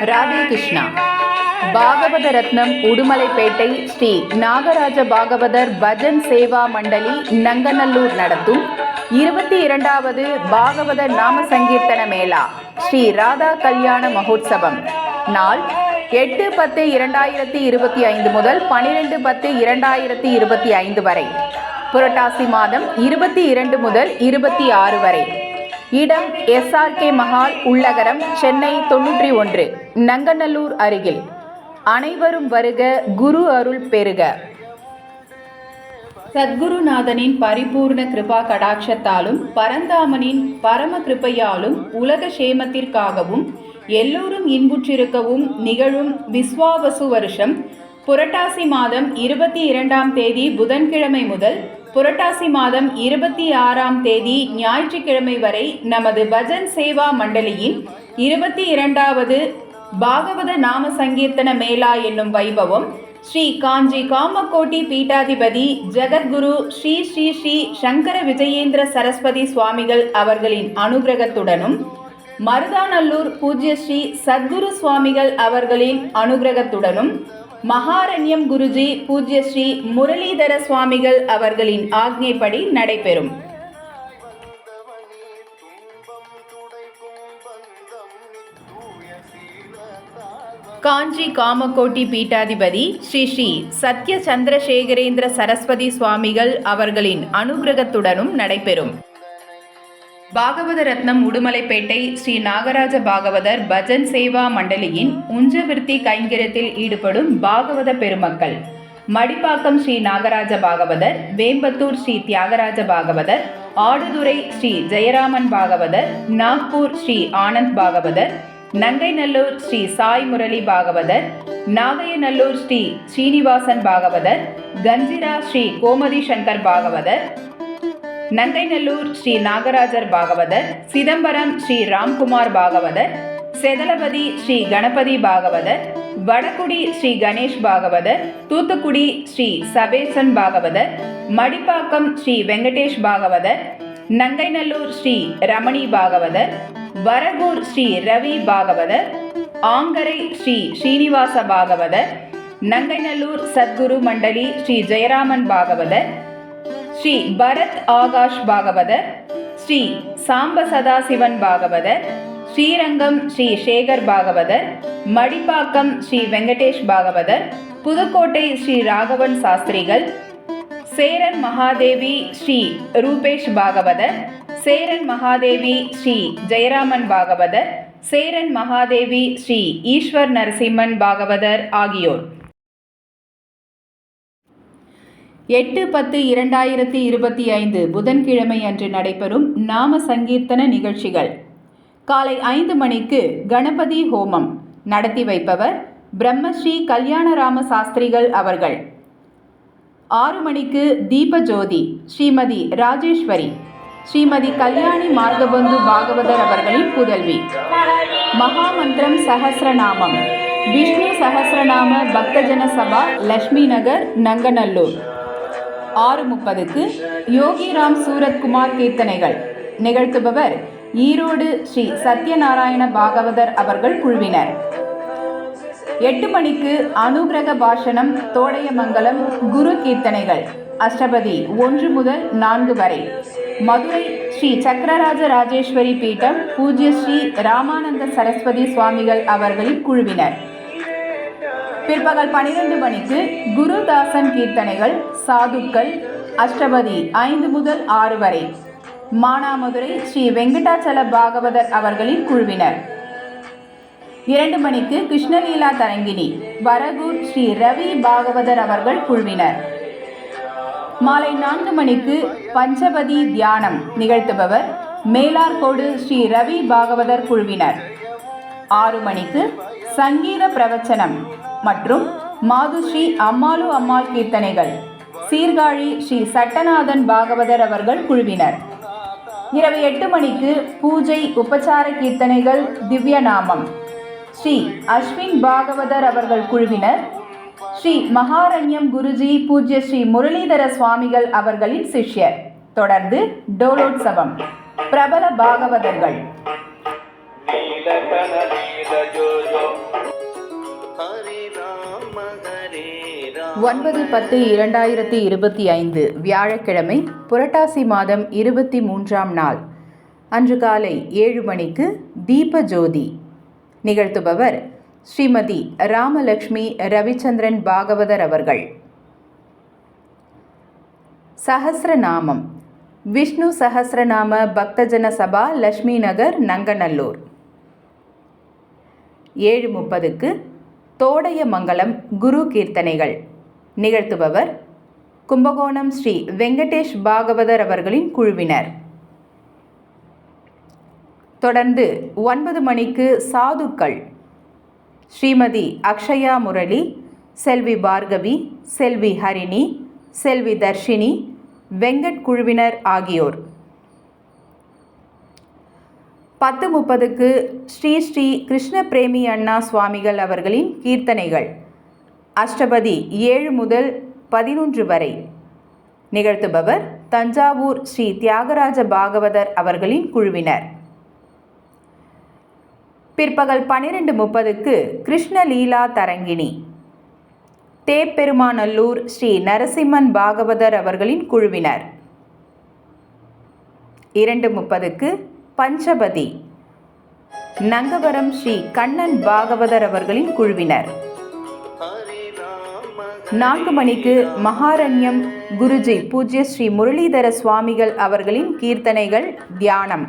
ராதே கிருஷ்ணா. பாகவத ரத்னம் உடுமலைப்பேட்டை ஸ்ரீ நாகராஜ பாகவதர் பஜன் சேவா மண்டலி நங்கநல்லூர் நடத்தும் 22வது பாகவத நாம சங்கீர்த்தன மேளா ஸ்ரீ ராதா கல்யாண மகோத்சவம் நாள் 8-10-2025 முதல் 12-10-2025 வரை, புரட்டாசி மாதம் 22 முதல் 26 வரை. இடம் SRK மஹால், உள்ளகரம், சென்னை 91, நங்கநல்லூர் அருகில். அனைவரும் வருக, குரு அருள் பெறுக. சத்குருநாதனின் பரிபூர்ண கிருபா கடாட்சத்தாலும் பரந்தாமனின் பரம கிருபையாலும் உலக சேமத்திற்காகவும் எல்லோரும் இன்புற்றிருக்கவும் நிகழும் விஸ்வாவசு வருஷம் புரட்டாசி மாதம் 22ஆம் தேதி புதன்கிழமை முதல் புரட்டாசி மாதம் 26ஆம் தேதி ஞாயிற்றுக்கிழமை வரை நமது பஜன் சேவா மண்டலியின் 22வது பாகவத நாம சங்கீர்த்தன மேளா என்னும் வைபவம் ஸ்ரீ காஞ்சி காமகோட்டி பீட்டாதிபதி ஜெகத்குரு ஸ்ரீ ஸ்ரீ ஸ்ரீ சங்கர விஜயேந்திர சரஸ்வதி சுவாமிகள் அவர்களின் அனுகிரகத்துடனும் மருதாநல்லூர் பூஜ்ய ஸ்ரீ சத்குரு சுவாமிகள் அவர்களின் அனுகிரகத்துடனும் மகாரண்யம் குருஜி பூஜ்ய ஸ்ரீ முரளிதர சுவாமிகள் அவர்களின் ஆக்ஞைப்படி நடைபெறும். காஞ்சி காமகோட்டி பீட்டாதிபதி ஸ்ரீ ஸ்ரீ சத்ய சந்திரசேகரேந்திர சரஸ்வதி சுவாமிகள் அவர்களின் அனுகிரகத்துடனும் நடைபெறும். பாகவத ரத்னம் உடுமலைப்பேட்டை ஸ்ரீ நாகராஜ பாகவதர் பஜன் சேவா மண்டலியின் உஞ்சவிருத்தி கைங்கரியத்தில் ஈடுபடும் பாகவத பெருமக்கள்: மடிப்பாக்கம் ஸ்ரீ நாகராஜ பாகவதர், வேம்பத்தூர் ஸ்ரீ தியாகராஜ பாகவதர், ஆடுதுறை ஸ்ரீ ஜெயராமன் பாகவதர், நாக்பூர் ஸ்ரீ ஆனந்த் பாகவதர், நங்கைநல்லூர் ஸ்ரீ சாய் முரளி பாகவதர், நாகையநல்லூர் ஸ்ரீ ஸ்ரீனிவாசன் பாகவதர், கஞ்சிரா ஸ்ரீ கோமதி சங்கர் பாகவதர், நங்கைநல்லூர் ஸ்ரீ நாகராஜர் பாகவதர், சிதம்பரம் ஸ்ரீ ராம்குமார் பாகவதர், செதலபதி ஸ்ரீ கணபதி பாகவதர், வடக்குடி ஸ்ரீ கணேஷ் பாகவதர், தூத்துக்குடி ஸ்ரீ சபேசன் பாகவதர், மடிப்பாக்கம் ஸ்ரீ வெங்கடேஷ் பாகவதர், நங்கைநல்லூர் ஸ்ரீ ரமணி பாகவதர், வரகூர் ஸ்ரீ ரவி பாகவதர், ஆங்கரை ஸ்ரீ ஸ்ரீனிவாச பாகவதர், நங்கைநல்லூர் சத்குரு மண்டலி ஸ்ரீ ஜெயராமன் பாகவதர், ஸ்ரீ பரத் ஆகாஷ் பாகவதர், ஸ்ரீ சாம்ப சதாசிவன் பாகவதர், ஸ்ரீரங்கம் ஸ்ரீ சேகர் பாகவதர், மடிப்பாக்கம் ஸ்ரீ வெங்கடேஷ் பாகவதர், புதுக்கோட்டை ஸ்ரீ ராகவன் சாஸ்திரிகள், சேரன் மகாதேவி ஸ்ரீ ரூபேஷ் பாகவதர், சேரன் மகாதேவி ஸ்ரீ ஜெயராமன் பாகவதர், சேரன் மகாதேவி ஸ்ரீ ஈஸ்வர் நரசிம்மன் பாகவதர் ஆகியோர். 8-10-2025 புதன்கிழமை அன்று நடைபெறும் நாம சங்கீர்த்தன நிகழ்ச்சிகள்: காலை 5 மணிக்கு கணபதி ஹோமம் நடத்தி வைப்பவர் பிரம்மஸ்ரீ கல்யாணராம சாஸ்திரிகள் அவர்கள். 6 மணிக்கு தீப ஜோதி ஸ்ரீமதி ராஜேஸ்வரி ஸ்ரீமதி கல்யாணி மார்கபந்து பாகவதர் அவர்களின் புதல்வி. மகாமந்திரம் சஹஸ்ரநாமம் விஷ்ணு சஹஸ்ரநாம பக்தஜன சபா, லட்சுமி நகர், நங்கநல்லூர். 6:30க்கு யோகிராம் சூரத்குமார் கீர்த்தனைகள் நிகழ்த்துபவர் ஈரோடு ஸ்ரீ சத்யநாராயண பாகவதர் அவர்கள் குழுவினர். 8 மணிக்கு அனுகிரக பாஷணம் தோடையமங்கலம் குரு கீர்த்தனைகள் அஷ்டபதி 1 முதல் 4 வரை. மதுரை ஸ்ரீ சக்கரராஜ ராஜேஸ்வரி பீட்டம் பூஜ்ய ஸ்ரீ ராமானந்த சரஸ்வதி சுவாமிகள் அவர்களின் குழுவினர். பிற்பகல் 12 மணிக்கு குருதாசன் கீர்த்தனைகள் சாதுக்கள் அஷ்டபதி 5 முதல் 6 வரை. மானாமதுரை ஸ்ரீ வெங்கடாச்சல பாகவதர் அவர்களின் குழுவினர். 2 மணிக்கு கிருஷ்ணலீலா தரங்கிணி வரகூர் ஸ்ரீ ரவி பாகவதர் அவர்கள் குழுவினர். மாலை 4 மணிக்கு பஞ்சபதி தியானம் நிகழ்த்துபவர் மேலார்கோடு ஸ்ரீ ரவி பாகவதர் குழுவினர். 6 மணிக்கு சங்கீத பிரவச்சனம் மற்றும் மாதுஸ்ரீ அம்மாளு அம்மாள் கீர்த்தனைகள் சீர்காழி ஸ்ரீ சட்டநாதன் பாகவதர் அவர்கள் குழுவினர். இரவு 8 மணிக்கு பூஜை உபச்சார கீர்த்தனைகள் திவ்ய நாமம் ஸ்ரீ அஸ்வின் பாகவதர் அவர்கள் குழுவினர். ஸ்ரீ மகாரண்யம் குருஜி பூஜ்ய ஸ்ரீ முரளிதர சுவாமிகள் அவர்களின் சிஷ்யர். தொடர்ந்து டோலோத்சவம் பிரபல பாகவதர்கள். 9/10/2025 வியாழக்கிழமை, புரட்டாசி மாதம் 23ஆம் நாள். அன்று காலை 7 மணிக்கு தீப ஜோதி நிகழ்த்துபவர் ஸ்ரீமதி ராமலட்சுமி ரவிச்சந்திரன் பாகவதர் அவர்கள். சஹஸ்ரநாமம். விஷ்ணு சஹஸ்ரநாம பக்தஜன சபா, லட்சுமி நகர், நங்கநல்லூர். 7:30க்கு தோடையமங்கலம் குரு கீர்த்தனைகள் நிகழ்த்துபவர் கும்பகோணம் ஸ்ரீ வெங்கடேஷ் பாகவதர் அவர்களின் குழுவினர். தொடர்ந்து 9 மணிக்கு சாதுக்கள் ஸ்ரீமதி அக்ஷயா முரளி, செல்வி பார்கவி, செல்வி ஹரிணி, செல்வி தர்ஷினி, வெங்கட் குழுவினர் ஆகியோர். 10:30க்கு ஸ்ரீ ஸ்ரீ கிருஷ்ண பிரேமி அண்ணா சுவாமிகள் அவர்களின் கீர்த்தனைகள் அஷ்டபதி 7 முதல் 11 வரை நிகழ்த்துபவர் தஞ்சாவூர் ஸ்ரீ தியாகராஜ பாகவதர் அவர்களின் குழுவினர். பிற்பகல் 12:30க்கு கிருஷ்ண லீலா தரங்கிணி தேப்பெருமாநல்லூர் ஸ்ரீ நரசிம்மன் பாகவதர் அவர்களின் குழுவினர். 2:30க்கு பஞ்சபதி நங்கவரம் ஸ்ரீ கண்ணன் பாகவதர் அவர்களின் குழுவினர். 4 மணிக்கு மகாரண்யம் குருஜி பூஜ்ய ஸ்ரீ முரளிதர சுவாமிகள் அவர்களின் கீர்த்தனைகள் தியானம்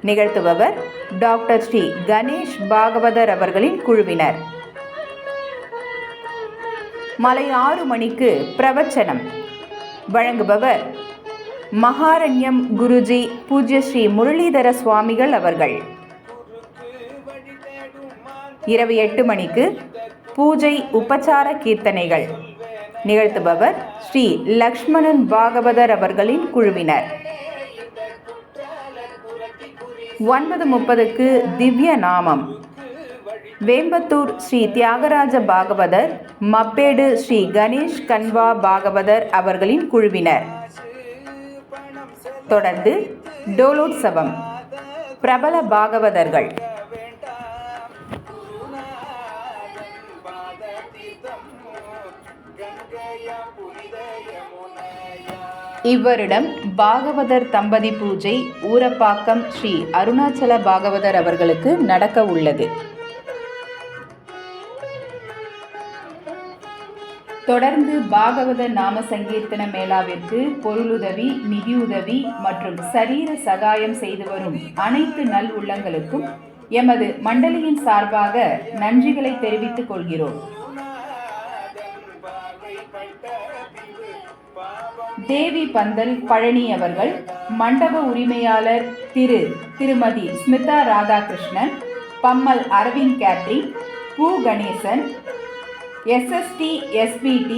நிகழ்த்துபவர் டாக்டர் ஸ்ரீ கணேஷ் பாகவதர் அவர்களின் குழுவினர். மாலை 6 மணிக்கு பிரவச்சனம் வழங்குபவர் மகாரண்யம் குருஜி பூஜ்ய ஸ்ரீ முரளிதர சுவாமிகள் அவர்கள். இரவு 8 மணிக்கு பூஜை உபச்சார கீர்த்தனைகள் நிகழ்த்துபவர் ஸ்ரீ லக்ஷ்மணன் பாகவதர் அவர்களின் குழுவினர். 9:30க்கு திவ்ய நாமம் வேம்பத்தூர் ஸ்ரீ தியாகராஜ பாகவதர், மப்பேடு ஸ்ரீ கணேஷ் கன்வா பாகவதர் அவர்களின் குழுவினர். தொடர்ந்து டோலோத்சவம் பிரபல பாகவதர்கள் இவ்வருடம் பாகவதர் தம்பதி பூஜை ஊரப்பாக்கம் ஸ்ரீ அருணாச்சல பாகவதர் அவர்களுக்கு நடக்க உள்ளது. தொடர்ந்து பாகவத நாம சங்கீர்த்தன மேளாவிற்கு பொருளுதவி, நிதியுதவி மற்றும் சரீர சகாயம் செய்து வரும் அனைத்து நல் உள்ளங்களுக்கும் எமது மண்டலியின் சார்பாக நன்றிகளை தெரிவித்துக் கொள்கிறோம். தேவி பந்தல் பழனி அவர்கள், மண்டப உரிமையாளர் திருமதி ஸ்மிதா ராதாகிருஷ்ணன், பம்மல் அரவிந்த் கேட்ரிங், பூ Ganesan, SST SBT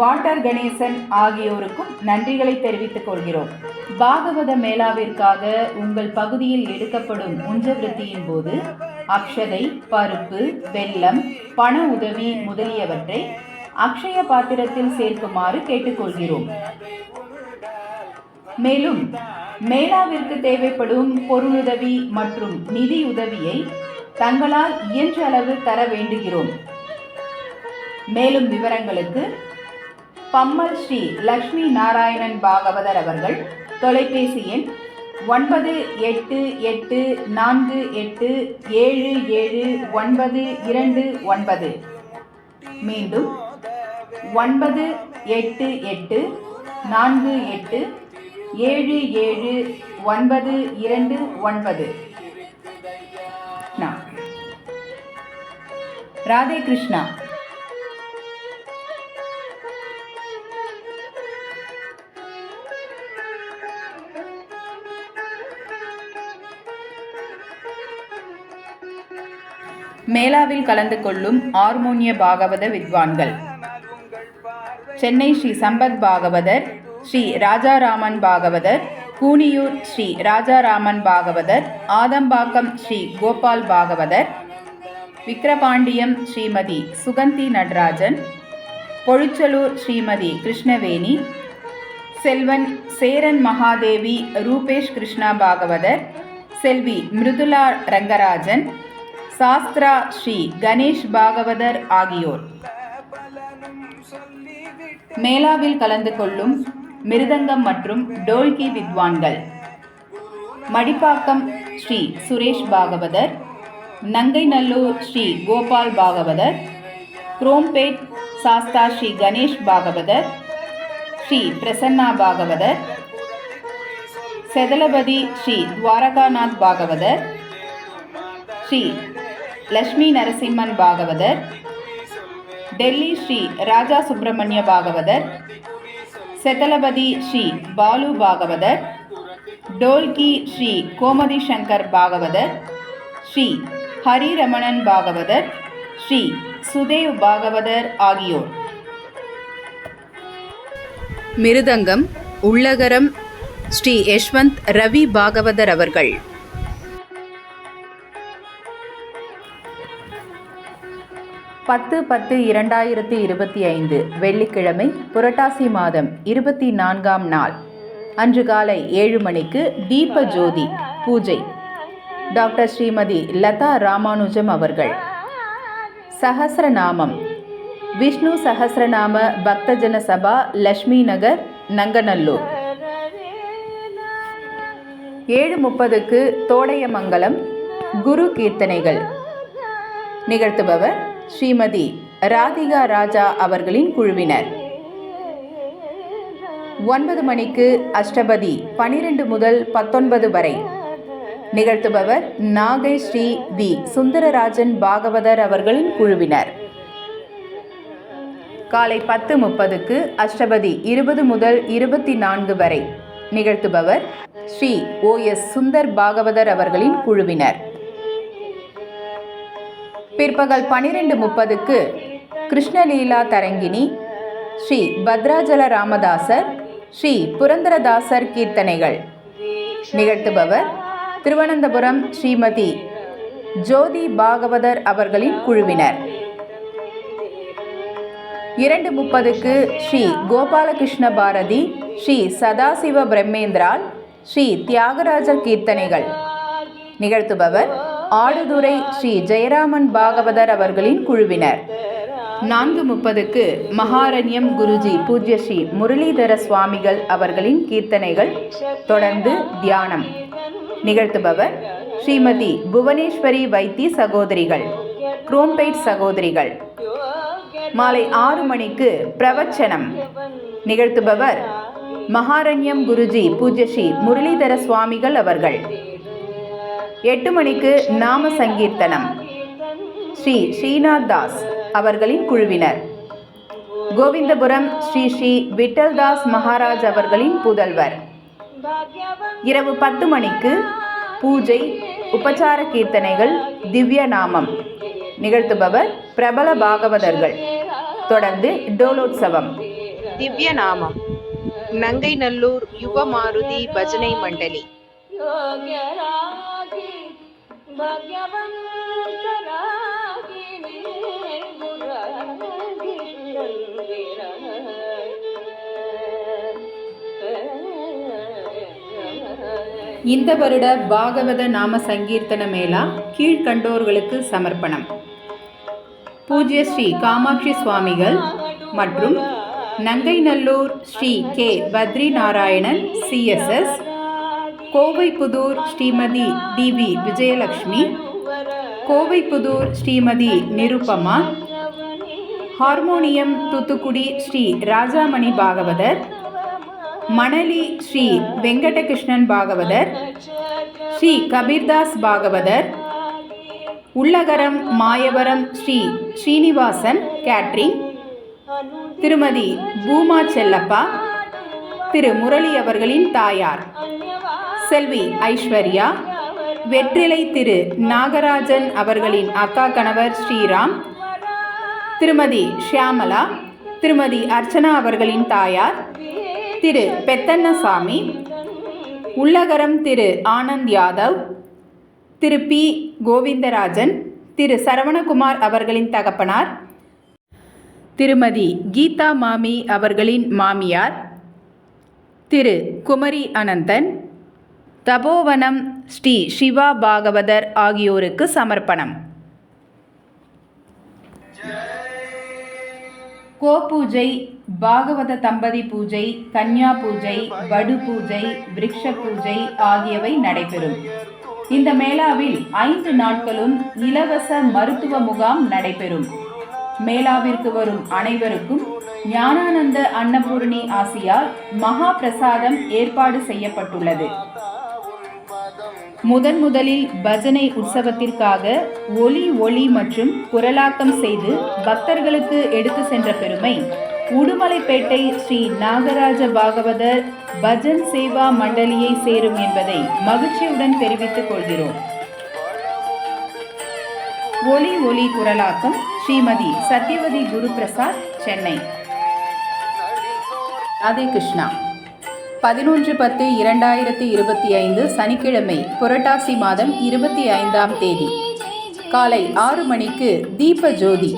water Ganesan ஆகியோருக்கும் நன்றிகளை தெரிவித்துக் கொள்கிறோம். பாகவத மேளாவிற்காக உங்கள் பகுதியில் எடுக்கப்படும் உஞ்சவிருத்தியின் போது அக்ஷதை, பருப்பு, வெல்லம், பண உதவி முதலியவற்றை அக்ஷய பாத்திரத்தில் சேர்க்குமாறு கேட்டுக்கொள்கிறோம். மேலும் மேளாவிற்கு தேவைப்படும் பொருளுதவி மற்றும் நிதி உதவியை தங்களால் இயன்ற அளவு தர வேண்டுகிறோம். மேலும் விவரங்களுக்கு பம்மல் ஸ்ரீ லட்சுமி நாராயணன் பாகவதர் அவர்கள், தொலைபேசி எண் 9848487729. மீண்டும் 9848487729. ராதே கிருஷ்ணா. மேளாவில் கலந்து கொள்ளும் ஹார்மோனிய பாகவத வித்வான்கள்: சென்னை ஸ்ரீ சம்பத் பாகவதர், ஸ்ரீ ராஜாராமன் பாகவதர், கூனியூர் ஸ்ரீ ராஜாராமன் பாகவதர், ஆதம்பாக்கம் ஸ்ரீ கோபால் பாகவதர், விக்கிரபாண்டியம் ஸ்ரீமதி சுகந்தி நடராஜன், பொழுச்சலூர் ஸ்ரீமதி கிருஷ்ணவேணி, செல்வன் சேரன் மகாதேவி ரூபேஷ் கிருஷ்ணா பாகவதர், செல்வி மிருதுலா ரங்கராஜன், சாஸ்திரா ஸ்ரீ கணேஷ் பாகவதர் ஆகியோர். மேளாவில் கலந்து கொள்ளும் மிருதங்கம் மற்றும் டோல்கி வித்வான்கள்: மடிப்பாக்கம் ஸ்ரீ சுரேஷ் பாகவதர், நங்கைநல்லூர் ஸ்ரீ கோபால் பாகவதர், குரோம்பேட் சாஸ்தா ஸ்ரீ கணேஷ் பாகவதர், ஸ்ரீ பிரசன்னா பாகவதர், செதலபதி ஸ்ரீ துவாரகாநாத் பாகவதர், ஸ்ரீ லட்சுமி நரசிம்மன் பாகவதர், டெல்லி ஸ்ரீ ராஜா சுப்பிரமணிய பாகவதர், செதலபதி ஸ்ரீ பாலு பாகவதர், டோல்கி ஸ்ரீ கோமதி சங்கர் பாகவதர், ஸ்ரீ ஹரி ரமணன் பாகவதர், ஸ்ரீ சுதேவ் பாகவதர் ஆகியோர். மிருதங்கம் உள்ளகரம் ஸ்ரீ யஷ்வந்த் ரவி பாகவதர் அவர்கள். 10/10/2025 வெள்ளிக்கிழமை, புரட்டாசி மாதம் 24ஆம் நாள் அன்று காலை 7 மணிக்கு தீப ஜோதி பூஜை டாக்டர் ஸ்ரீமதி லதா ராமானுஜம் அவர்கள். சஹஸ்ரநாமம் விஷ்ணு சஹஸ்ரநாம பக்தஜன சபா, லட்சுமி நகர், நங்கநல்லூர். 7:30க்கு தோடையமங்கலம் குரு கீர்த்தனைகள் நிகழ்த்துபவர் ஸ்ரீமதி ராதிகா ராஜா அவர்களின் குழுவினர். 9 மணிக்கு அஷ்டபதி 12 முதல் 19 வரை நிகழ்த்துபவர் நாகை ஸ்ரீ வி சுந்தரராஜன் பாகவதர் அவர்களின் குழுவினர். காலை 10:30க்கு அஷ்டபதி 20 முதல் 24 வரை நிகழ்த்துபவர் ஸ்ரீ OS சுந்தர் பாகவதர் அவர்களின் குழுவினர். பிற்பகல் 12:30க்கு கிருஷ்ணலீலா தரங்கிணி ஸ்ரீ பத்ராஜல ராமதாசர், ஸ்ரீ புரந்தரதாசர் கீர்த்தனைகள் நிகழ்த்துபவர் திருவனந்தபுரம் ஸ்ரீமதி ஜோதி பாகவதர் அவர்களின் குழுவினர். 2:30க்கு ஸ்ரீ கோபாலகிருஷ்ண பாரதி, ஸ்ரீ சதாசிவ பிரம்மேந்திரால், ஸ்ரீ தியாகராஜர் கீர்த்தனைகள் நிகழ்த்துபவர் ஆடுதுறை ஸ்ரீ ஜெயராமன் பாகவதர் அவர்களின் குழுவினர். 4:30க்கு மகாரண்யம் குருஜி பூஜ்ய ஸ்ரீ முரளிதர சுவாமிகள் அவர்களின் கீர்த்தனைகள், தொடர்ந்து தியானம் நிகழ்த்துபவர் ஸ்ரீமதி புவனேஸ்வரி வைத்தி சகோதரிகள், குரோம்பேட் சகோதரிகள். மாலை 6 மணிக்கு பிரவச்சனம் நிகழ்த்துபவர் மகாரண்யம் குருஜி பூஜ்ய ஸ்ரீ முரளிதர சுவாமிகள் அவர்கள். 8 மணிக்கு நாம சங்கீர்த்தனம் ஸ்ரீ ஸ்ரீநாத் தாஸ் அவர்களின் குழுவினர். கோவிந்தபுரம் ஸ்ரீ ஸ்ரீ விட்டல்தாஸ் மகாராஜ் அவர்களின் புதல்வர். இரவு 10 மணிக்கு பூஜை, உபச்சார கீர்த்தனைகள், திவ்ய நாமம் நிகழ்த்துபவர் பிரபல பாகவதர்கள். தொடர்ந்து டோலோத்சவம். திவ்ய நாமம் நங்கைநல்லூர் யுவ மாருதி பஜனை மண்டலி. இந்த வருட பாகவத நாம சங்கீர்த்தன மேளா கீழ்கண்டோர்களுக்கு சமர்ப்பணம்: பூஜ்ய ஸ்ரீ காமாட்சி சுவாமிகள் மற்றும் Nanganallur Shri K Badri Narayanan CSS, Kovaipudur Shrimati DV Vijayalakshmi, Kovaipudur Shrimati Nirupama, harmonium Thoothukudi Shri Rajamani Bhagavathar, Manali Shri Venkatakrishnan Bhagavathar, Shri Kabirdas Bhagavathar, Ullagaram Mayavaram Shri Srinivasan catering, Thirumathi Bhuma Chellappa, திரு முரளி அவர்களின் தாயார் செல்வி ஐஸ்வர்யா, வெற்றிலை திரு நாகராஜன் அவர்களின் அக்கா கணவர் ஸ்ரீராம், திருமதி ஷியாமலா, திருமதி அர்ச்சனா அவர்களின் தாயார் திரு பெத்தன்னசாமி, உள்ளகரம் திரு ஆனந்த் யாதவ், திரு P கோவிந்தராஜன், திரு சரவணகுமார் அவர்களின் தகப்பனார், திருமதி கீதா மாமி அவர்களின் மாமியார், திரு குமரி அனந்தன், தபோவனம் ஸ்ரீ சிவா பாகவதர் ஆகியோருக்கு சமர்ப்பணம். கோபூஜை, பாகவத தம்பதி பூஜை, கன்யா பூஜை, வடு பூஜை, விருட்ச பூஜை ஆகியவை நடைபெறும். இந்த மேளாவில் 5 நாட்களும் இலவச மருத்துவ முகாம் நடைபெறும். மேளாவிற்கு வரும் அனைவருக்கும் ஞானானந்த அன்னபூரணி ஆசியால் மகா பிரசாதம் ஏற்பாடு செய்யப்பட்டுள்ளது. முதலில் பஜனை உற்சவத்திற்காக ஒலி மற்றும் குரலாக்கம் செய்து பக்தர்களுக்கு எடுத்து சென்ற பெருமை உடுமலைப்பேட்டை ஸ்ரீ நாகராஜ பாகவதர் பஜன் சேவா மண்டலியை சேரும் என்பதை மகிழ்ச்சியுடன் தெரிவித்துக் கொள்கிறோம். ஒலி குரலாக்கம் ஸ்ரீமதி சத்யவதி குருபிரசாத், சென்னை. ராதே கிருஷ்ணா. 11/10/2025 சனிக்கிழமை, புரட்டாசி மாதம் 25ஆம் தேதி காலை 6 மணிக்கு தீப ஜோதி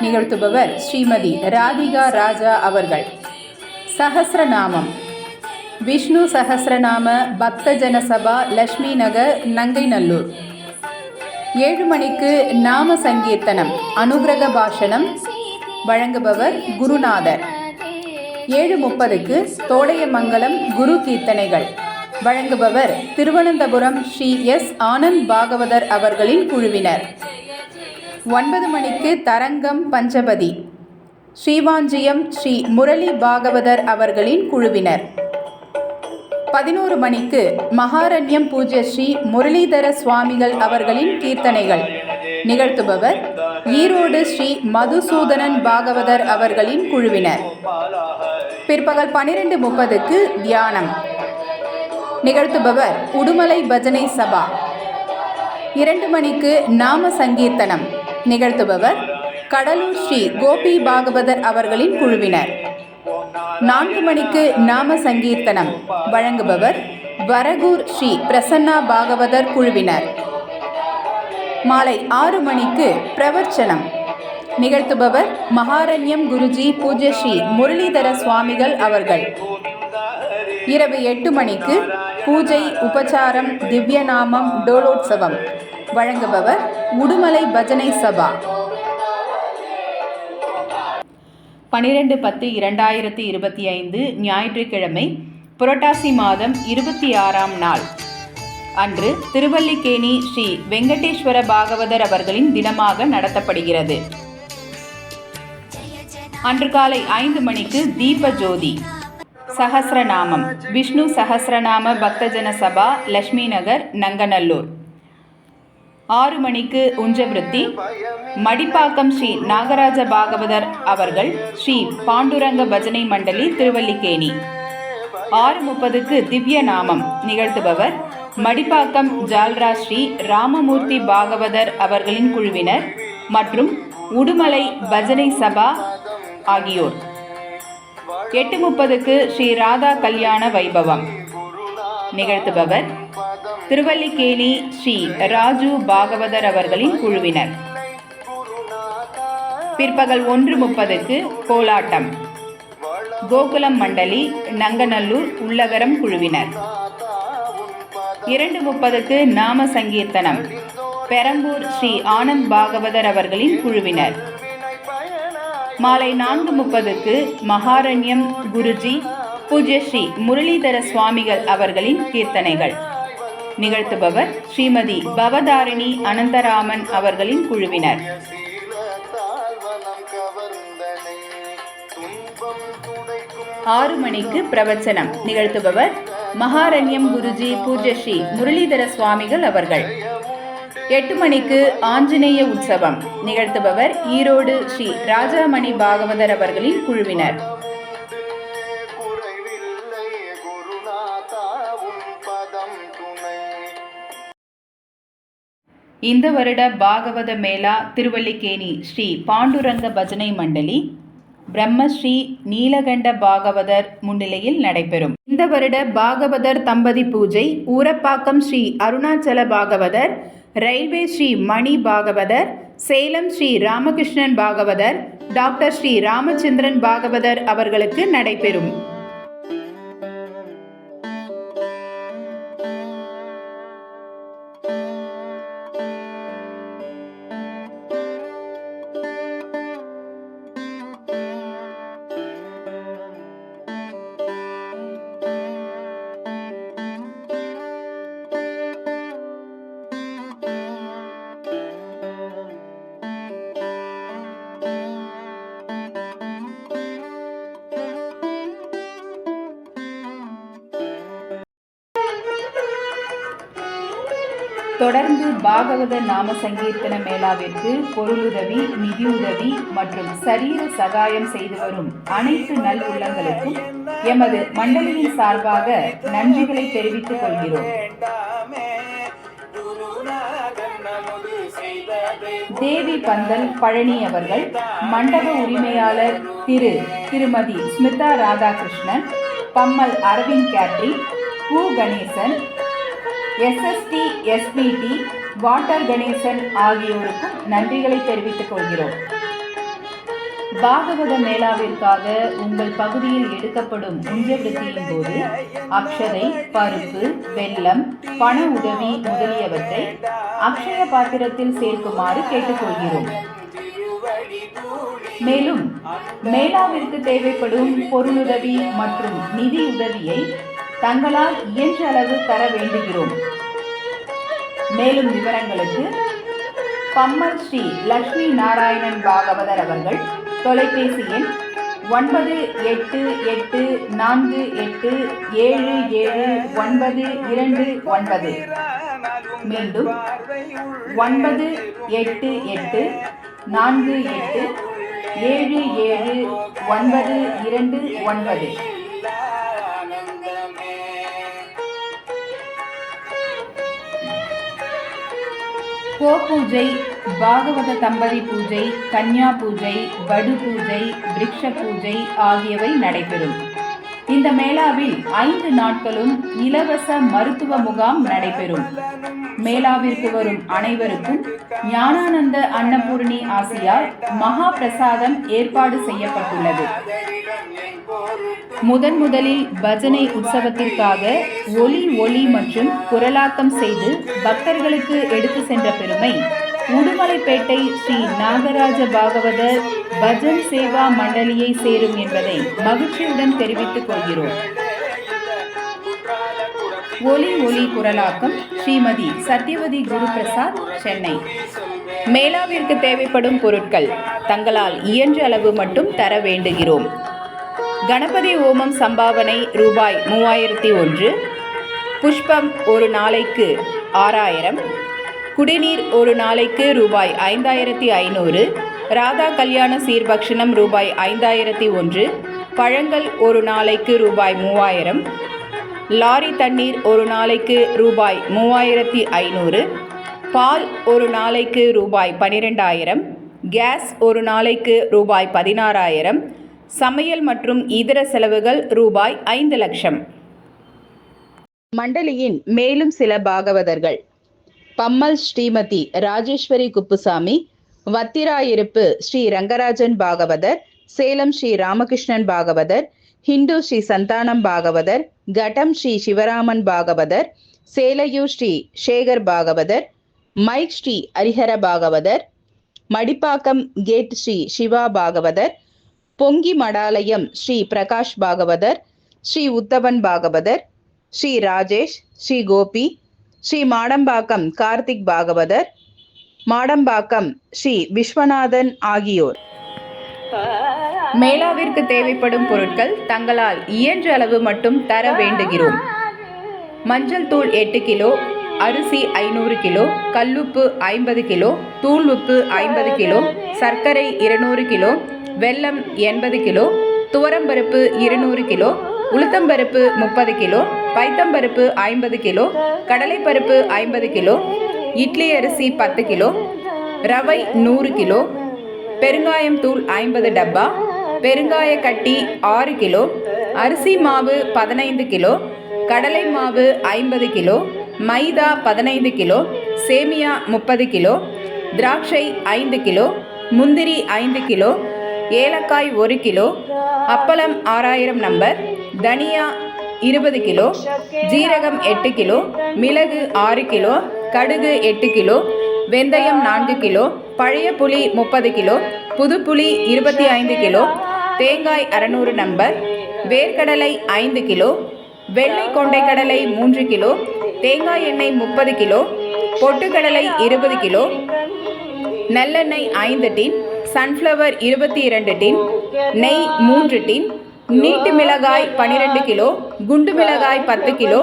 நிகழ்த்துபவர் ஸ்ரீமதி ராதிகா ராஜா அவர்கள். சஹஸ்ரநாமம். விஷ்ணு சஹஸ்ரநாம பக்தஜன சபா, லட்சுமி நகர், நங்கைநல்லூர். 7 மணிக்கு நாம சங்கீர்த்தனம், அனுகிரக பாஷணம் வழங்குபவர் குருநாதர். 7:30க்கு தோடையமங்கலம் குரு கீர்த்தனைகள் வழங்குபவர் திருவனந்தபுரம் ஸ்ரீ எஸ் ஆனந்த் பாகவதர் அவர்களின் குழுவினர். 9 மணிக்கு தரங்கம் பஞ்சபதி, ஸ்ரீவாஞ்சியம் ஸ்ரீ முரளி பாகவதர் அவர்களின் குழுவினர். 11 மணிக்கு மகாரண்யம் பூஜ்ய ஸ்ரீ முரளிதர சுவாமிகள் அவர்களின் கீர்த்தனைகள் நிகழ்த்துபவர் ஈரோடு ஸ்ரீ மதுசூதனன் பாகவதர் அவர்களின் குழுவினர். பிற்பகல் 12:30க்கு தியானம் நிகழ்த்துபவர் உடுமலை பஜனை சபா. 2 மணிக்கு நாம சங்கீர்த்தனம் நிகழ்த்துபவர் கடலூர் ஸ்ரீ கோபி பாகவதர் அவர்களின் குழுவினர். 4 மணிக்கு நாம சங்கீர்த்தனம் வழங்குபவர் வரகூர் ஸ்ரீ பிரசன்னா பாகவதர் குழுவினர். மாலை 6 மணிக்கு பிரவச்சனம் நிகழ்த்துபவர் மகாரண்யம் குருஜி பூஜ்ய ஸ்ரீ முரளிதர சுவாமிகள் அவர்கள். இரவு 8 மணிக்கு பூஜை, உபச்சாரம், திவ்யநாமம், டோலோத்சவம் வழங்குபவர் உடுமலை பஜனை சபா. 12/10/2025 ஞாயிற்றுக்கிழமை, புரட்டாசி மாதம் 26ஆம் நாள் அன்று திருவல்லிக்கேணி ஸ்ரீ வெங்கடேஸ்வர பாகவதர் அவர்களின் தினமாக நடத்தப்படுகிறது. அன்று காலை 5 மணிக்கு தீப ஜோதி. சஹஸ்ரநாமம். விஷ்ணு சஹஸ்ரநாம பக்தஜன சபா, லட்சுமி நகர், நங்கநல்லூர். 6 மணிக்கு உஞ்சவிருத்தி. மடிப்பாக்கம் ஸ்ரீ நாகராஜ பாகவதர் அவர்கள் ஸ்ரீ பாண்டுரங்க பஜனை மண்டலி, திருவல்லிக்கேணி. 6:30க்கு திவ்ய நாமம் நிகழ்த்துபவர் மடிப்பாக்கம் ஜால்ரா ஸ்ரீ ராமமூர்த்தி பாகவதர் அவர்களின் குழுவினர் மற்றும் உடுமலை பஜனை சபா ஆகியோர். 8:30க்கு ஸ்ரீ ராதா கல்யாண வைபவம் நிகழ்த்துபவர் திருவல்லிக்கேணி ஸ்ரீ ராஜு பாகவதர் அவர்களின் குழுவினர். பிற்பகல் 1:30க்கு கோலாட்டம், கோகுலம் மண்டலி, நங்கநல்லூர், உள்ளகரம் குழுவினர். 2:30க்கு நாம சங்கீர்த்தனம், பெரம்பூர் ஸ்ரீ ஆனந்த் பாகவதர் அவர்களின் குழுவினர். மாலை 4:30க்கு மகாரண்யம் குருஜி பூஜ்ய ஸ்ரீ முரளிதர சுவாமிகள் அவர்களின் கீர்த்தனைகள் நிகழ்த்துபவர் ஸ்ரீமதி பவதாரிணி அனந்தராமன் அவர்களின் குழுவினர். 6 மணிக்கு பிரவச்சனம் நிகழ்த்துபவர் மகாரண்யம் குருஜி பூஜ்ய ஸ்ரீ முரளிதர சுவாமிகள் அவர்கள். 8 மணிக்கு ஆஞ்சநேய உற்சவம் நிகழ்த்துபவர் ஈரோடு ஸ்ரீ ராஜாமணி பாகவதர் அவர்களின் குழுவினர். இந்த வருட பாகவத மேளா திருவல்லிக்கேணி ஸ்ரீ பாண்டுரங்க பஜனை மண்டலி, பிரம்மஸ்ரீ நீலகண்ட பாகவதர் முன்னிலையில் நடைபெறும். இந்த வருட பாகவதர் தம்பதி பூஜை ஊரப்பாக்கம் ஸ்ரீ அருணாச்சல பாகவதர், ரயில்வே ஸ்ரீ மணி பாகவதர், சேலம் ஸ்ரீ ராமகிருஷ்ணன் பாகவதர், டாக்டர் ஸ்ரீ ராமச்சந்திரன் பாகவதர் அவர்களுக்கு நடைபெறும். தொடர்ந்து பாகவத நாம சங்கீர்த்தன மேளாவிற்கு பொருளுதவி, நிதியுதவி மற்றும் சரீர சகாயம் செய்து வரும் அனைத்து நல் உள்ளங்களுக்கும் எமது மண்டலியின் சார்பாக நன்றிகளை தெரிவித்துக் கொள்கிறோம். தேவி பந்தல் பழனி அவர்கள், மண்டப உரிமையாளர் திருமதி ஸ்மிதா ராதாகிருஷ்ணன், பம்மல் அரவிந்த் கேட்ரிங், பூ Ganesan, SST SPT water Ganesan ஆகியோருக்கும் நன்றிகளை தெரிவித்துக் கொள்கிறோம். பாகவத மேளாவிற்காக உங்கள் பகுதியில் எடுக்கப்படும் உஞ்சவிருத்தியின் போது அக்ஷதை, பருப்பு, வெல்லம், பண உதவி முதலியவற்றை அக்ஷய பாத்திரத்தில் சேர்க்குமாறு கேட்டுக்கொள்கிறோம். மேலும் மேளாவிற்கு தேவைப்படும் பொருளுதவி மற்றும் நிதி உதவியை தங்களால் இயன்ற அளவு தர வேண்டுகிறோம். மேலும் விவரங்களுக்கு பம்மல் ஸ்ரீ லட்சுமி நாராயணன் பாகவதர் அவர்கள், தொலைபேசி எண் 9884877929. மீண்டும் 9884877929. கோ பூஜை, பாகவத தம்பதி பூஜை, கன்யா பூஜை, வடு பூஜை, விருட்ச பூஜை ஆகியவை நடைபெறும். இந்த மேளாவில் 5 நாட்களும் இலவச மருத்துவ முகாம் நடைபெறும். மேளாவிற்கு வரும் அனைவருக்கும் ஞானானந்த அன்னபூர்ணி ஆசியால் மகா பிரசாதம் ஏற்பாடு செய்யப்பட்டுள்ளது. முதலில் பஜனை உற்சவத்திற்காக ஒலி மற்றும் குரலாக்கம் செய்து பக்தர்களுக்கு எடுத்து சென்ற பெருமை உடுமலைப்பேட்டை ஸ்ரீ நாகராஜ பாகவதர் பஜன் சேவா மண்டலியை சேரும் என்பதை மகிழ்ச்சியுடன் தெரிவித்துக் கொள்கிறோம். ஒலி குரலாக்கம் ஸ்ரீமதி சத்யவதி குருபிரசாத், சென்னை. மேளாவிற்கு தேவைப்படும் பொருட்கள் தங்களால் இயன்ற அளவு மட்டும் தர வேண்டுகிறோம். கணபதி ஹோமம் சம்பாவனை ரூபாய் 3001, புஷ்பம் ஒரு நாளைக்கு 6000, குடிநீர் ஒரு நாளைக்கு ரூபாய் 5500, ராதா கல்யாண சீர்பக்ஷணம் ரூபாய் 5001, பழங்கள் ஒரு நாளைக்கு ரூபாய் 3000, லாரி தண்ணீர் ஒரு நாளைக்கு ரூபாய் 3500, பால் ஒரு நாளைக்கு ரூபாய் 12000, கேஸ் ஒரு நாளைக்கு ரூபாய் 16000, சமையல் மற்றும் இதர செலவுகள் ரூபாய் 5 லட்சம். மண்டலியின் மேலும் சில பாகவதர்கள்: பம்மல் ஸ்ரீமதி ராஜேஸ்வரி குப்புசாமி, வத்திராயிருப்பு ஸ்ரீ ரங்கராஜன் பாகவதர், சேலம் ஸ்ரீ ராமகிருஷ்ணன் பாகவதர், ஹிந்து ஸ்ரீ சந்தானம் பாகவதர், கட்டம் ஸ்ரீ சிவராமன் பாகவதர், சேலையூர் ஸ்ரீ சேகர் பாகவதர், மைக் ஸ்ரீ ஹரிஹர பாகவதர், மடிப்பாக்கம் கேட் ஸ்ரீ சிவா பாகவதர், பொங்கி மடாலயம் ஸ்ரீ பிரகாஷ் பாகவதர், ஸ்ரீ உத்தவன் பாகவதர், ஸ்ரீ ராஜேஷ், ஸ்ரீ கோபி, ஸ்ரீ மாடம்பாக்கம் கார்த்திக் பாகவதர், மாடம்பாக்கம் ஸ்ரீ விஸ்வநாதன் ஆகியோர். மேளாவிற்கு தேவைப்படும் பொருட்கள் தங்களால் இயன்ற அளவு மட்டும் தர வேண்டுகிறோம். மஞ்சள் தூள் 8 கிலோ, அரிசி 500 கிலோ, கல்லுப்பு 50 கிலோ, தூள் உப்பு 50 கிலோ, சர்க்கரை 200 கிலோ, வெல்லம் 80 கிலோ, துவரம்பருப்பு 200 கிலோ, உளுத்தம்பருப்பு 30 கிலோ, பைத்தம்பருப்பு 50 கிலோ, கடலைப்பருப்பு 50 கிலோ, இட்லி அரிசி 10 கிலோ, ரவை 100 கிலோ, பெருங்காயம் தூள் 50 டப்பா, பெருங்காய கட்டி 6 கிலோ, அரிசி மாவு 15 கிலோ, கடலை மாவு 50 கிலோ, மைதா 15 கிலோ, சேமியா 30 கிலோ, திராட்சை 5 கிலோ, முந்திரி 5 கிலோ, ஏலக்காய் 1 கிலோ, அப்பளம் 6000 நம்பர், தனியா 20 கிலோ, ஜீரகம் 8 கிலோ, மிளகு 6 கிலோ, கடுகு 8 கிலோ, வெந்தயம் 4 கிலோ, பழைய புளி 30 கிலோ, புது புளி 25 கிலோ, தேங்காய் 600 நம்பர், வேர்க்கடலை 5 கிலோ, வெள்ளை கொண்டைக்கடலை 3 கிலோ, தேங்காய் எண்ணெய் 30 கிலோ, பொட்டுக்கடலை 20 கிலோ, நல்லெண்ணெய் 5 டின், சன்ஃப்ளவர் 22 டின், நெய் 3 டின், நீட்டு மிளகாய் 12 கிலோ, குண்டு மிளகாய் 10 கிலோ,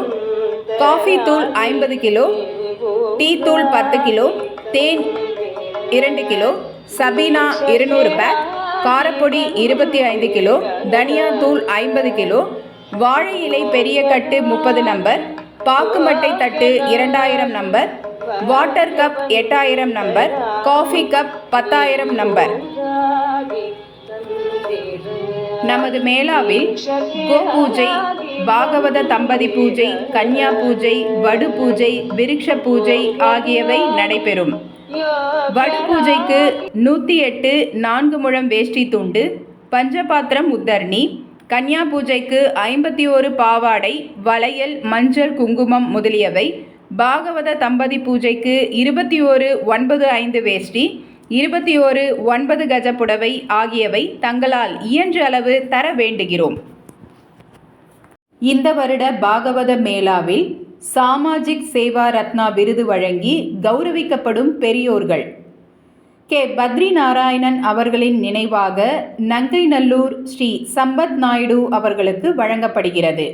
காஃபி தூள் 50 கிலோ, டீ தூள் 10 கிலோ, தேன் 2 கிலோ, சபீனா 200 பேக், காரப்பொடி 25 கிலோ, தனியா தூள் 50 கிலோ, வாழை இலை பெரிய கட்டு 30 நம்பர், பாக்குமட்டை தட்டு 2000 number, water cup 8000 number, coffee cup 10,000 number. நமது மேளாவில் கோ பூஜை, பாகவத தம்பதி பூஜை, கன்யா பூஜை, வடு பூஜை, விருட்ச பூஜை ஆகியவை நடைபெறும். வடு பூஜைக்கு 108 4 முழம் வேஷ்டி துண்டு, பஞ்சபாத்திரம் உத்தர்ணி. கன்யா பூஜைக்கு 51 பாவாடை, வளையல், மஞ்சள், குங்குமம் முதலியவை. பாகவத தம்பதி பூஜைக்கு 21 9/5 வேஷ்டி, 21 9 கஜ புடவை ஆகியவை தங்களால் இயன்ற அளவு தர வேண்டுகிறோம். இந்த வருட பாகவத மேளாவில் சாமாஜிக் சேவா ரத்னா விருது வழங்கி கௌரவிக்கப்படும் பெரியோர்கள் கே. பத்ரி நாராயணன் அவர்களின் நினைவாக நங்கைநல்லூர் ஸ்ரீ சம்பத் நாயுடு அவர்களுக்கு வழங்கப்படுகிறது.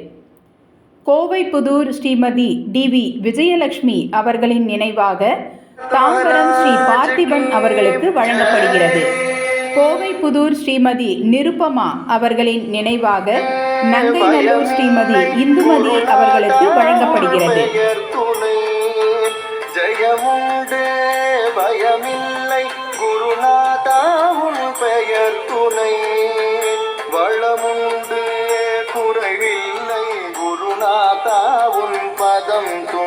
கோவைப்புதூர் ஸ்ரீமதி டி.வி. விஜயலட்சுமி அவர்களின் நினைவாக தாம்பரம் ஸ்ரீ பார்த்திபன் அவர்களுக்கு வழங்கப்படுகிறது. கோவைப்புதூர் ஸ்ரீமதி நிருபமா அவர்களின் நினைவாக நங்கைநல்லூர் ஸ்ரீமதி இந்துமதி அவர்களுக்கு வழங்கப்படுகிறது. ஜெயமுண்டு பயமில்லை குருநாதாவும் பெயர் துணை, வளமுண்டு குறைவில்லை குருநாதாவும் பதம் துணை.